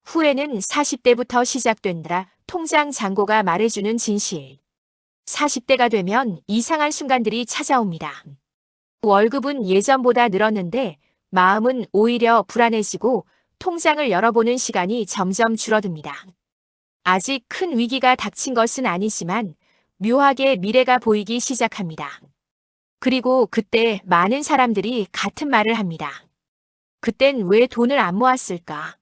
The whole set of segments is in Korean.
후회는 40대부터 시작된다. 통장 잔고가 말해주는 진실. 40대가 되면 이상한 순간들이 찾아옵니다. 월급은 예전보다 늘었는데 마음은 오히려 불안해지고 통장을 열어보는 시간이 점점 줄어듭니다. 아직 큰 위기가 닥친 것은 아니지만 묘하게 미래가 보이기 시작합니다. 그리고 그때 많은 사람들이 같은 말을 합니다. 그땐 왜 돈을 안 모았을까?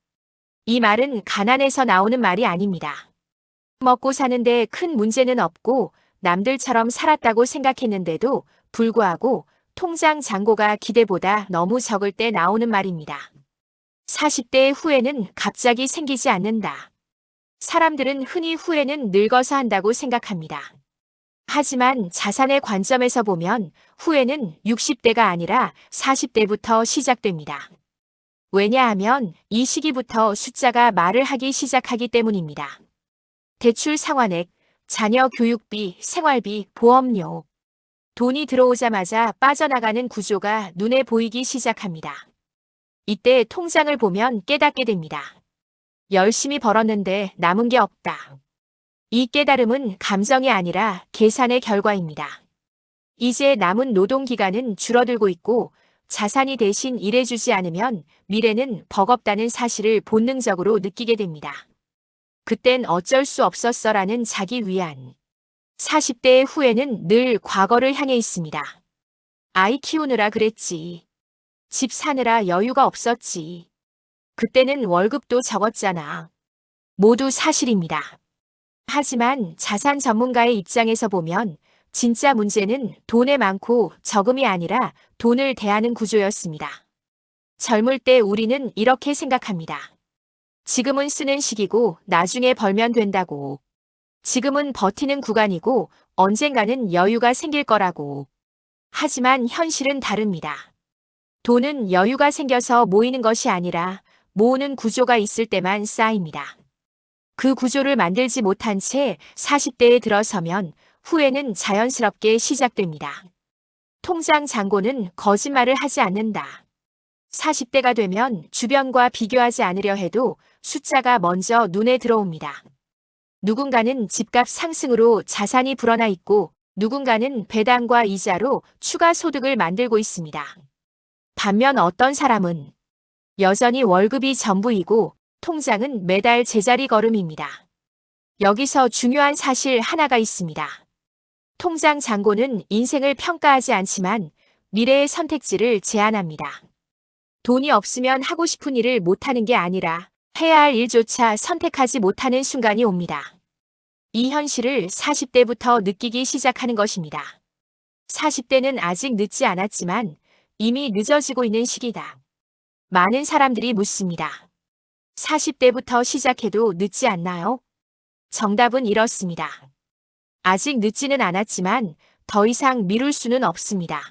이 말은 가난에서 나오는 말이 아닙니다. 먹고 사는데 큰 문제는 없고 남들처럼 살았다고 생각했는데도 불구하고 통장 잔고가 기대보다 너무 적을 때 나오는 말입니다. 40대의 후회는 갑자기 생기지 않는다. 사람들은 흔히 후회는 늙어서 한다고 생각합니다. 하지만 자산의 관점에서 보면 후회는 60대가 아니라 40대부터 시작됩니다. 왜냐하면 이 시기부터 숫자가 말을 하기 시작하기 때문입니다. 대출 상환액, 자녀 교육비, 생활비, 보험료. 돈이 들어오자마자 빠져나가는 구조가 눈에 보이기 시작합니다. 이때 통장을 보면 깨닫게 됩니다. 열심히 벌었는데 남은 게 없다. 이 깨달음은 감정이 아니라 계산의 결과입니다. 이제 남은 노동 기간은 줄어들고 있고 자산이 대신 일해주지 않으면 미래는 버겁다는 사실을 본능적으로 느끼게 됩니다. 그땐 어쩔 수 없었어라는 자기 위안. 40대의 후회는 늘 과거를 향해 있습니다. 아이 키우느라 그랬지. 집 사느라 여유가 없었지. 그때는 월급도 적었잖아. 모두 사실입니다. 하지만 자산 전문가의 입장에서 보면 진짜 문제는 돈에 많고 적음이 아니라 돈을 대하는 구조였습니다. 젊을 때 우리는 이렇게 생각합니다. 지금은 쓰는 시기고 나중에 벌면 된다고. 지금은 버티는 구간이고 언젠가는 여유가 생길 거라고. 하지만 현실은 다릅니다. 돈은 여유가 생겨서 모이는 것이 아니라 모으는 구조가 있을 때만 쌓입니다. 그 구조를 만들지 못한 채 40대에 들어서면 후회는 자연스럽게 시작됩니다. 통장 잔고는 거짓말을 하지 않는다. 40대가 되면 주변과 비교하지 않으려 해도 숫자가 먼저 눈에 들어옵니다. 누군가는 집값 상승으로 자산이 불어나 있고 누군가는 배당과 이자로 추가 소득을 만들고 있습니다. 반면 어떤 사람은 여전히 월급이 전부이고 통장은 매달 제자리 걸음입니다. 여기서 중요한 사실 하나가 있습니다. 통장 잔고는 인생을 평가하지 않지만 미래의 선택지를 제한합니다. 돈이 없으면 하고 싶은 일을 못하는 게 아니라 해야 할 일조차 선택하지 못하는 순간이 옵니다. 이 현실을 40대부터 느끼기 시작하는 것입니다. 40대는 아직 늦지 않았지만 이미 늦어지고 있는 시기다. 많은 사람들이 묻습니다. 40대부터 시작해도 늦지 않나요? 정답은 이렇습니다. 아직 늦지는 않았지만 더 이상 미룰 수는 없습니다.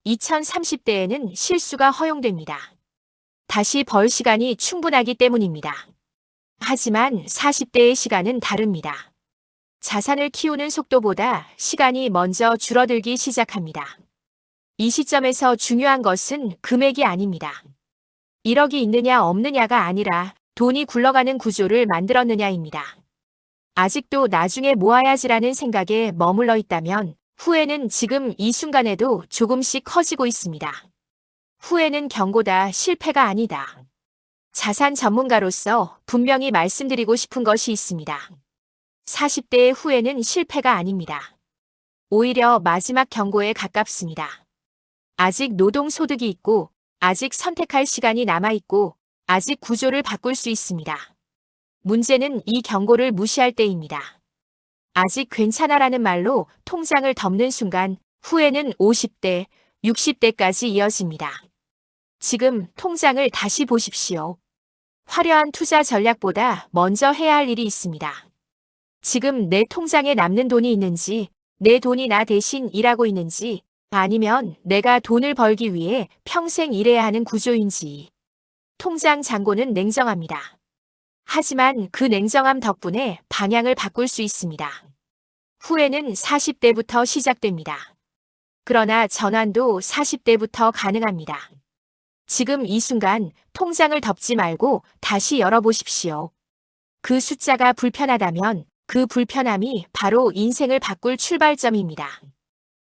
2030대에는 실수가 허용됩니다. 다시 벌 시간이 충분하기 때문입니다. 하지만 40대의 시간은 다릅니다. 자산을 키우는 속도보다 시간이 먼저 줄어들기 시작합니다. 이 시점에서 중요한 것은 금액이 아닙니다. 1억이 있느냐 없느냐가 아니라 돈이 굴러가는 구조를 만들었느냐입니다. 아직도 나중에 모아야지라는 생각에 머물러 있다면 후회는 지금 이 순간에도 조금씩 커지고 있습니다. 후회는 경고다, 실패가 아니다. 자산 전문가로서 분명히 말씀드리고 싶은 것이 있습니다. 40대의 후회는 실패가 아닙니다. 오히려 마지막 경고에 가깝습니다. 아직 노동소득이 있고, 아직 선택할 시간이 남아있고, 아직 구조를 바꿀 수 있습니다. 문제는 이 경고를 무시할 때입니다. 아직 괜찮아라는 말로 통장을 덮는 순간 후회는 50대, 60대까지 이어집니다. 지금 통장을 다시 보십시오. 화려한 투자 전략보다 먼저 해야 할 일이 있습니다. 지금 내 통장에 남는 돈이 있는지, 내 돈이 나 대신 일하고 있는지, 아니면 내가 돈을 벌기 위해 평생 일해야 하는 구조인지. 통장 잔고는 냉정합니다. 하지만 그 냉정함 덕분에 방향을 바꿀 수 있습니다. 후회는 40대부터 시작됩니다. 그러나 전환도 40대부터 가능합니다. 지금 이 순간 통장을 덮지 말고 다시 열어보십시오. 그 숫자가 불편하다면 그 불편함이 바로 인생을 바꿀 출발점입니다.